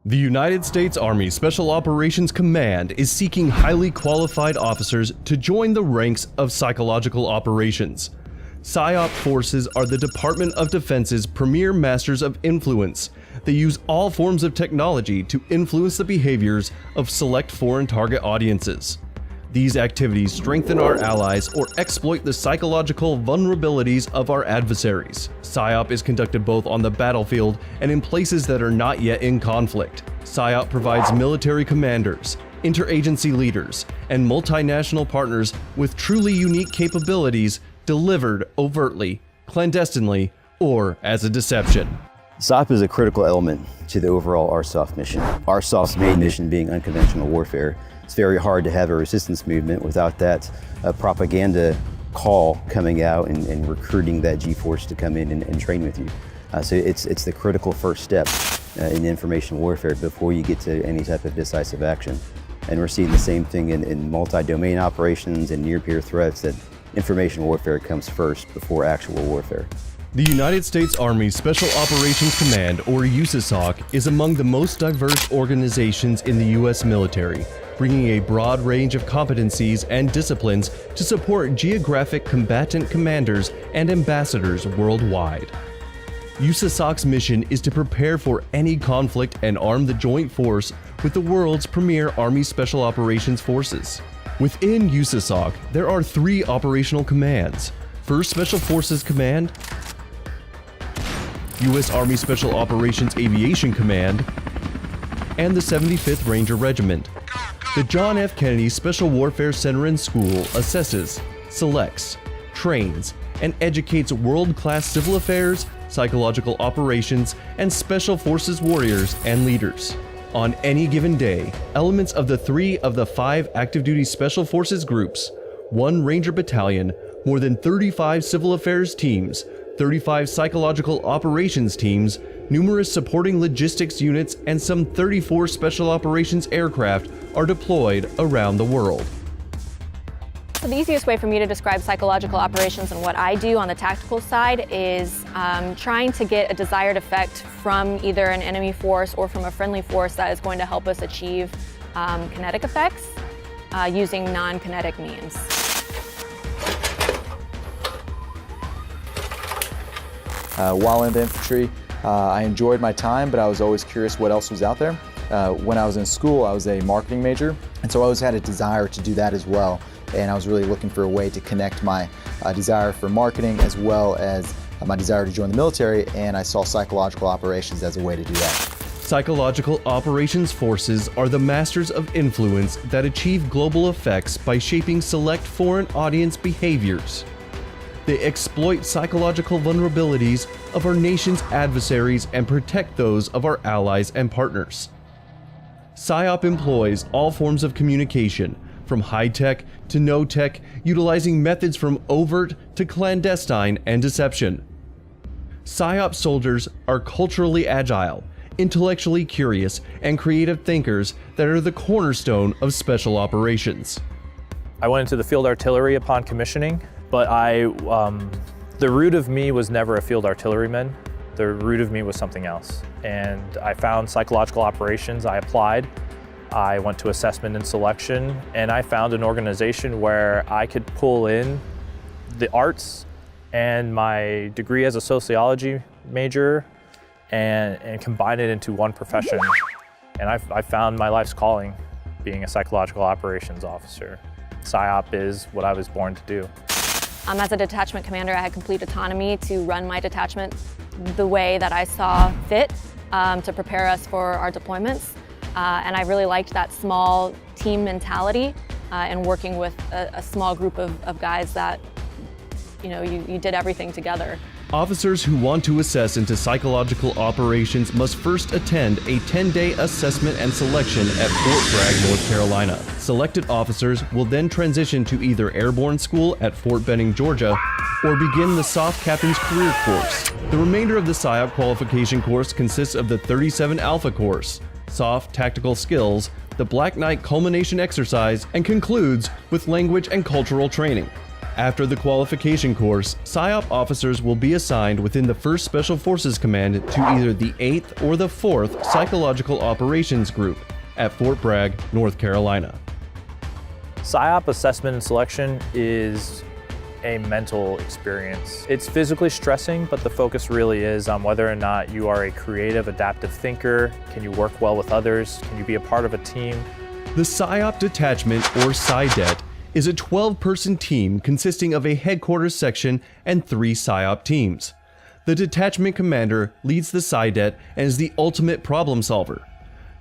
The United States Army Special Operations Command is seeking highly qualified officers to join the ranks of psychological operations. PSYOP forces are the Department of Defense's premier masters of influence. They use all forms of technology to influence the behaviors of select foreign target audiences. These activities strengthen our allies or exploit the psychological vulnerabilities of our adversaries. PSYOP is conducted both on the battlefield and in places that are not yet in conflict. PSYOP provides military commanders, interagency leaders, and multinational partners with truly unique capabilities delivered overtly, clandestinely, or as a deception. PSYOP is a critical element to the overall RSOF mission. RSOF's main mission being unconventional warfare. It's very hard to have a resistance movement without that propaganda call coming out and recruiting that G-force to come in and train with you. So it's the critical first step in information warfare before you get to any type of decisive action. And we're seeing the same thing in multi-domain operations and near-peer threats, that information warfare comes first before actual warfare. The United States Army Special Operations Command, or USASOC, is among the most diverse organizations in the U.S. military, bringing a broad range of competencies and disciplines to support geographic combatant commanders and ambassadors worldwide. USASOC's mission is to prepare for any conflict and arm the joint force with the world's premier Army Special Operations forces. Within USASOC, there are 3 operational commands: 1st Special Forces Command, U.S. Army Special Operations Aviation Command, and the 75th Ranger Regiment. The John F. Kennedy Special Warfare Center and School assesses, selects, trains, and educates world-class civil affairs, psychological operations, and special forces warriors and leaders. On any given day, elements of the 3 of the 5 active-duty Special Forces groups, 1 Ranger Battalion, more than 35 civil affairs teams, 35 psychological operations teams, numerous supporting logistics units, and some 34 special operations aircraft are deployed around the world. So the easiest way for me to describe psychological operations and what I do on the tactical side is trying to get a desired effect from either an enemy force or from a friendly force that is going to help us achieve kinetic effects using non-kinetic means. While in the infantry, I enjoyed my time, but I was always curious what else was out there. When I was in school, I was a marketing major, and so I always had a desire to do that as well. And I was really looking for a way to connect my desire for marketing as well as my desire to join the military, and I saw psychological operations as a way to do that. Psychological operations forces are the masters of influence that achieve global effects by shaping select foreign audience behaviors. They exploit psychological vulnerabilities of our nation's adversaries and protect those of our allies and partners. PSYOP employs all forms of communication, from high-tech to no-tech, utilizing methods from overt to clandestine and deception. PSYOP soldiers are culturally agile, intellectually curious, and creative thinkers that are the cornerstone of special operations. I went into the field artillery upon commissioning, but the root of me was never a field artilleryman. The root of me was something else. And I found psychological operations, I applied. I went to assessment and selection, and I found an organization where I could pull in the arts and my degree as a sociology major and combine it into one profession. And I found my life's calling, being a psychological operations officer. PSYOP is what I was born to do. As a detachment commander, I had complete autonomy to run my detachment the way that I saw fit to prepare us for our deployments. And I really liked that small team mentality and working with a small group of guys that, you did everything together. Officers who want to assess into psychological operations must first attend a 10-day assessment and selection at Fort Bragg, North Carolina. Selected officers will then transition to either airborne school at Fort Benning, Georgia, or begin the SOF Captain's Career Course. The remainder of the PSYOP qualification course consists of the 37 Alpha course, SOF Tactical Skills, the Black Knight Culmination Exercise, and concludes with language and cultural training. After the qualification course, PSYOP officers will be assigned within the 1st Special Forces Command to either the 8th or the 4th Psychological Operations Group at Fort Bragg, North Carolina. PSYOP assessment and selection is a mental experience. It's physically stressing, but the focus really is on whether or not you are a creative, adaptive thinker. Can you work well with others? Can you be a part of a team? The PSYOP Detachment, or PSYDET, is a 12-person team consisting of a headquarters section and 3 PSYOP teams. The detachment commander leads the PSYDET and is the ultimate problem solver.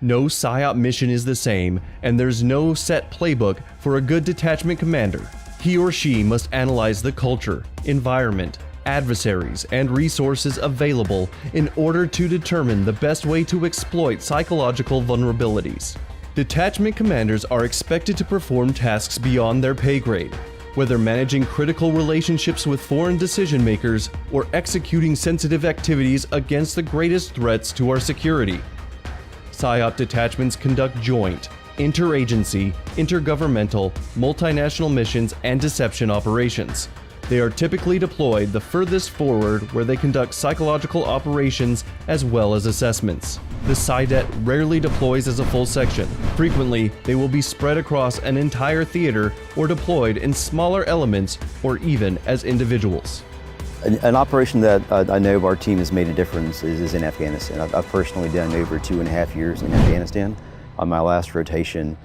No PSYOP mission is the same, and there's no set playbook for a good detachment commander. He or she must analyze the culture, environment, adversaries, and resources available in order to determine the best way to exploit psychological vulnerabilities. Detachment commanders are expected to perform tasks beyond their pay grade, whether managing critical relationships with foreign decision makers or executing sensitive activities against the greatest threats to our security. PSYOP detachments conduct joint, interagency, intergovernmental, multinational missions, and deception operations. They are typically deployed the furthest forward where they conduct psychological operations as well as assessments. The PSYDET rarely deploys as a full section. Frequently, they will be spread across an entire theater or deployed in smaller elements or even as individuals. An operation that I know our team has made a difference is in Afghanistan. I've personally done over 2.5 years in Afghanistan. On my last rotation,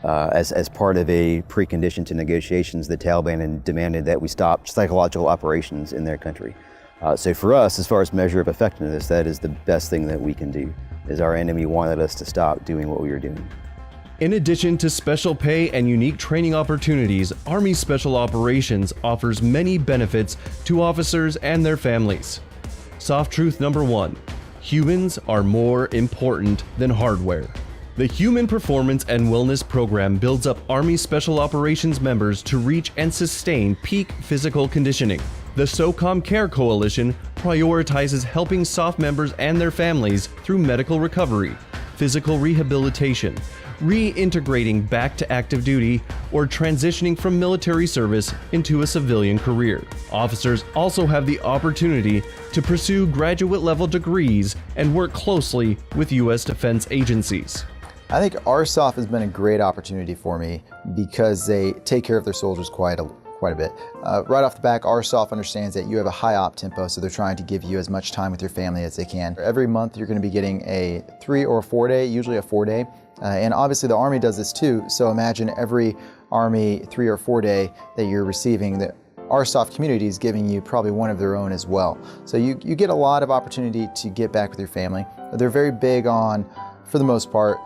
as part of a precondition to negotiations, the Taliban demanded that we stop psychological operations in their country. So for us, as far as measure of effectiveness, that is the best thing that we can do, is our enemy wanted us to stop doing what we were doing. In addition to special pay and unique training opportunities, Army Special Operations offers many benefits to officers and their families. Soft truth number 1, humans are more important than hardware. The Human Performance and Wellness Program builds up Army Special Operations members to reach and sustain peak physical conditioning. The SOCOM Care Coalition prioritizes helping SOF members and their families through medical recovery, physical rehabilitation, reintegrating back to active duty, or transitioning from military service into a civilian career. Officers also have the opportunity to pursue graduate-level degrees and work closely with U.S. defense agencies. I think RSOF has been a great opportunity for me because they take care of their soldiers quite a bit. Right off the back, RSOF understands that you have a high op tempo, so they're trying to give you as much time with your family as they can. Every month you're going to be getting a 3 or 4 day, usually a 4 day, and obviously the Army does this too, so imagine every Army 3 or 4 day that you're receiving, the RSOF community is giving you probably one of their own as well. So you get a lot of opportunity to get back with your family. They're very big on, for the most part,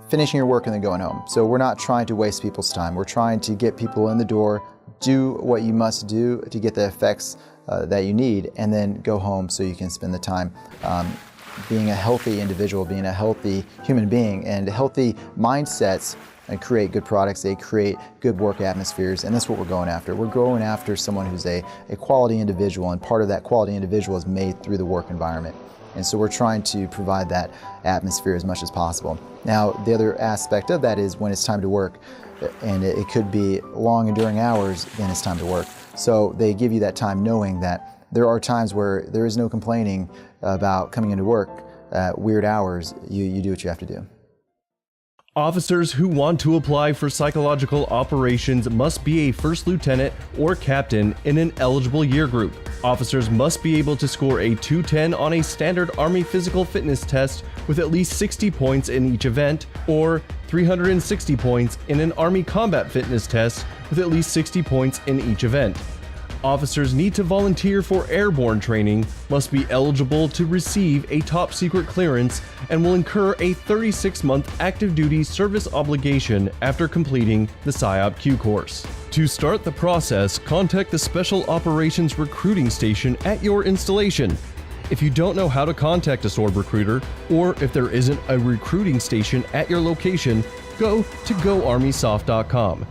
finishing your work and then going home. So we're not trying to waste people's time. We're trying to get people in the door, do what you must do to get the effects that you need, and then go home so you can spend the time being a healthy individual, being a healthy human being, and healthy mindsets and create good products. They create good work atmospheres, and that's what we're going after. We're going after someone who's a quality individual, and part of that quality individual is made through the work environment. And so we're trying to provide that atmosphere as much as possible. Now, the other aspect of that is when it's time to work, and it could be long enduring hours, then it's time to work. So they give you that time knowing that there are times where there is no complaining about coming into work at weird hours. You do what you have to do. Officers who want to apply for psychological operations must be a first lieutenant or captain in an eligible year group. Officers must be able to score a 210 on a standard Army physical fitness test with at least 60 points in each event, or 360 points in an Army combat fitness test with at least 60 points in each event. Officers need to volunteer for airborne training, must be eligible to receive a top secret clearance, and will incur a 36-month active duty service obligation after completing the PSYOP-Q course. To start the process, contact the Special Operations Recruiting Station at your installation. If you don't know how to contact a SORB recruiter, or if there isn't a recruiting station at your location, go to goarmysoft.com.